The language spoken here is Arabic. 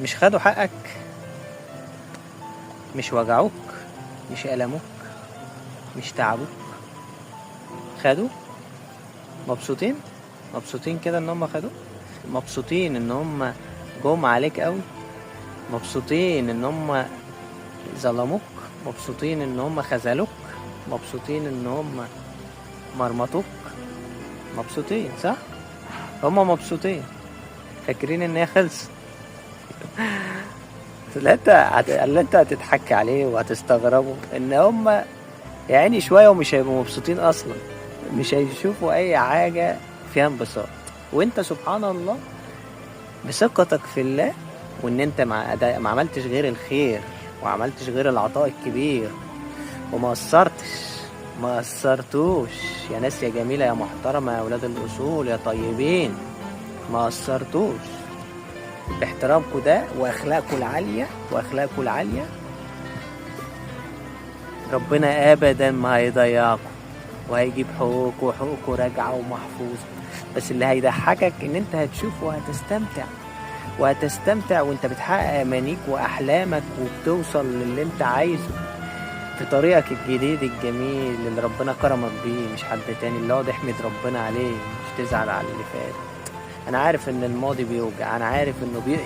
مش خدوا حقك؟ مش وجعوك؟ مش ألموك؟ مش تعبوك؟ خدوا؟ مبسوطين؟ مبسوطين كده ان هم خدوك؟ مبسوطين ان هم جم عليك قوي؟ مبسوطين ان هم ظلموك؟ مبسوطين ان هم خذلوك؟ مبسوطين ان هم مرمطوك؟ مبسوطين صح؟ هم مبسوطين، فاكرين ان هي خلصت. اللي انت هتضحك عليه وهتستغربه ان هم يعني شوية ومش هيبقوا مبسوطين اصلا، مش هيشوفوا اي حاجة فيها انبساط. وانت سبحان الله بثقتك في الله، وان انت ما عملتش غير الخير وعملتش غير العطاء الكبير، وما ما قصرتوش يا ناس يا جميلة يا محترمة يا اولاد الاصول يا طيبين، ما قصرتوش باحترامكم ده واخلاقكم العالية. ربنا ابدا ما هيضيعكم، وهيجيب حقوقكم وحقوقكم راجعة ومحفوظة. بس اللي هيضحكك ان انت هتشوف وهتستمتع وانت بتحقق امانيك واحلامك وبتوصل للي انت عايزه في طريقك الجديد الجميل اللي ربنا كرمك بيه، مش حد تاني، اللي هو تحمد ربنا عليه، مش تزعل على اللي فات. انا عارف ان الماضي بيوجع، انا عارف انه بيقهر،